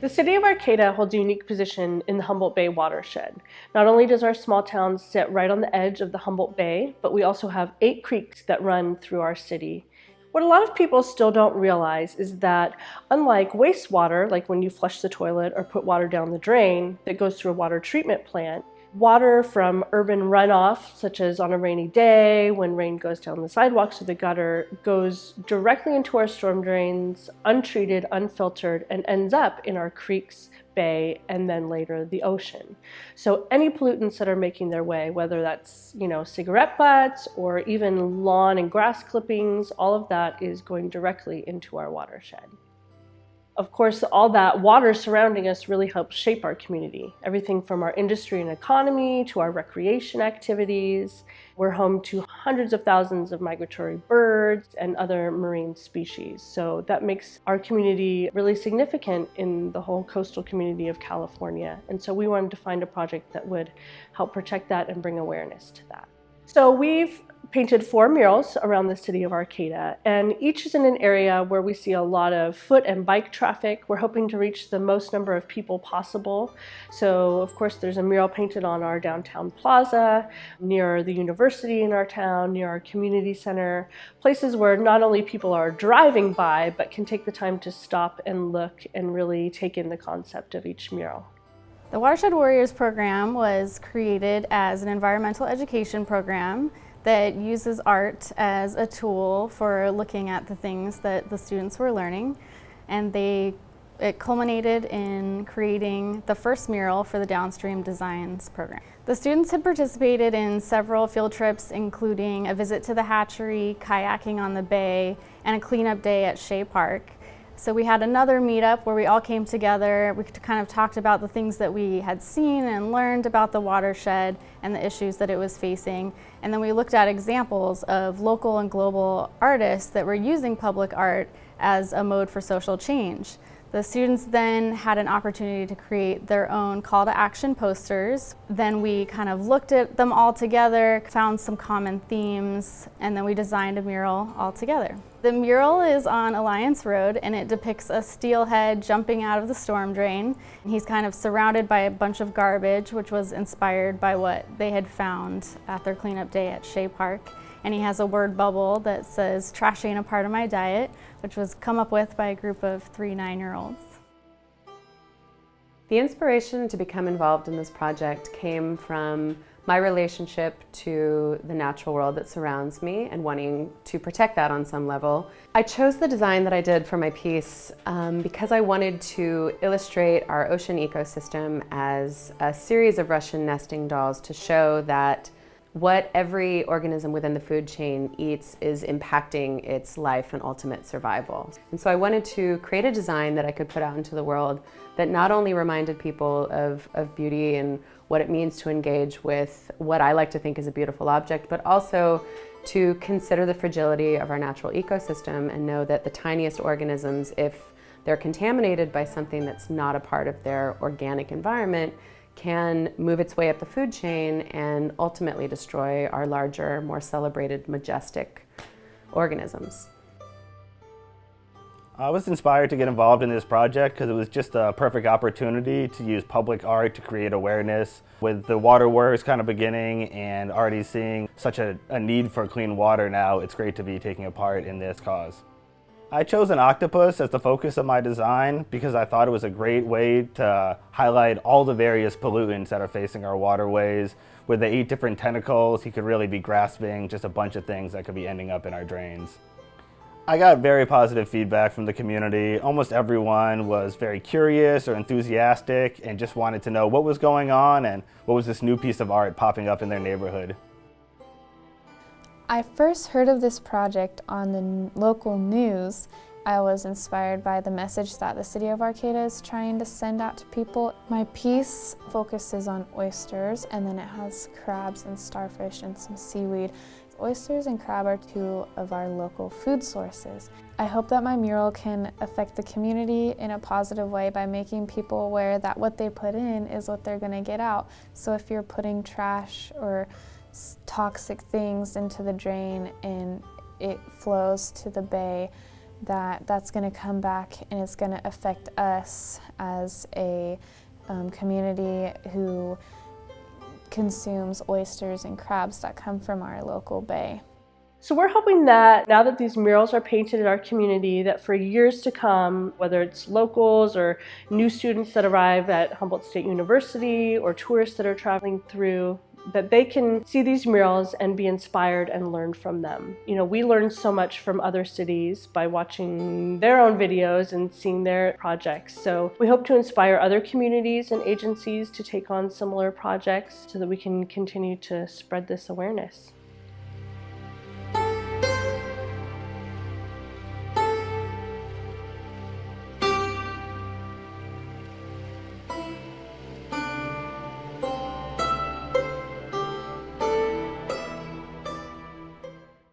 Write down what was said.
The city of Arcata holds a unique position in the Humboldt Bay watershed. Not only does our small town sit right on the edge of the Humboldt Bay, but we also have 8 creeks that run through our city. What a lot of people still don't realize is that unlike wastewater, like when you flush the toilet or put water down the drain that goes through a water treatment plant, water from urban runoff, such as on a rainy day, when rain goes down the sidewalks or the gutter, goes directly into our storm drains, untreated, unfiltered, and ends up in our creeks, bay, and then later the ocean. So any pollutants that are making their way, whether that's, cigarette butts or even lawn and grass clippings, all of that is going directly into our watershed. Of course, all that water surrounding us really helps shape our community. Everything from our industry and economy to our recreation activities. We're home to hundreds of thousands of migratory birds and other marine species. So that makes our community really significant in the whole coastal community of California. And so we wanted to find a project that would help protect that and bring awareness to that. So we've painted 4 murals around the city of Arcata, and each is in an area where we see a lot of foot and bike traffic. We're hoping to reach the most number of people possible. So of course there's a mural painted on our downtown plaza, near the university in our town, near our community center, places where not only people are driving by, but can take the time to stop and look and really take in the concept of each mural. The Watershed Warriors program was created as an environmental education program that uses art as a tool for looking at the things that the students were learning. And it culminated in creating the first mural for the Downstream Designs program. The students had participated in several field trips, including a visit to the hatchery, kayaking on the bay, and a cleanup day at Shea Park. So we had another meetup where we all came together. We kind of talked about the things that we had seen and learned about the watershed and the issues that it was facing. And then we looked at examples of local and global artists that were using public art as a mode for social change. The students then had an opportunity to create their own call to action posters. Then we kind of looked at them all together, found some common themes, and then we designed a mural all together. The mural is on Alliance Road, and it depicts a steelhead jumping out of the storm drain. He's kind of surrounded by a bunch of garbage, which was inspired by what they had found at their cleanup day at Shea Park. And he has a word bubble that says, "Trash ain't a part of my diet," which was come up with by a group of 3 9-year-olds. The inspiration to become involved in this project came from my relationship to the natural world that surrounds me and wanting to protect that on some level. I chose the design that I did for my piece because I wanted to illustrate our ocean ecosystem as a series of Russian nesting dolls to show that what every organism within the food chain eats is impacting its life and ultimate survival. And so I wanted to create a design that I could put out into the world that not only reminded people of beauty and what it means to engage with what I like to think is a beautiful object, but also to consider the fragility of our natural ecosystem and know that the tiniest organisms, if they're contaminated by something that's not a part of their organic environment, can move its way up the food chain and ultimately destroy our larger, more celebrated, majestic organisms. I was inspired to get involved in this project because it was just a perfect opportunity to use public art to create awareness. With the waterworks kind of beginning and already seeing such a need for clean water now, it's great to be taking a part in this cause. I chose an octopus as the focus of my design because I thought it was a great way to highlight all the various pollutants that are facing our waterways. With the 8 different tentacles, he could really be grasping just a bunch of things that could be ending up in our drains. I got very positive feedback from the community. Almost everyone was very curious or enthusiastic and just wanted to know what was going on and what was this new piece of art popping up in their neighborhood. I first heard of this project on the local news. I was inspired by the message that the city of Arcata is trying to send out to people. My piece focuses on oysters, and then it has crabs and starfish and some seaweed. Oysters and crab are 2 of our local food sources. I hope that my mural can affect the community in a positive way by making people aware that what they put in is what they're going to get out. So if you're putting trash or toxic things into the drain and it flows to the bay, that that's going to come back and it's going to affect us as a community who consumes oysters and crabs that come from our local bay. So we're hoping that now that these murals are painted in our community, that for years to come, whether it's locals or new students that arrive at Humboldt State University or tourists that are traveling through, that they can see these murals and be inspired and learn from them. You know, we learn so much from other cities by watching their own videos and seeing their projects. So we hope to inspire other communities and agencies to take on similar projects so that we can continue to spread this awareness.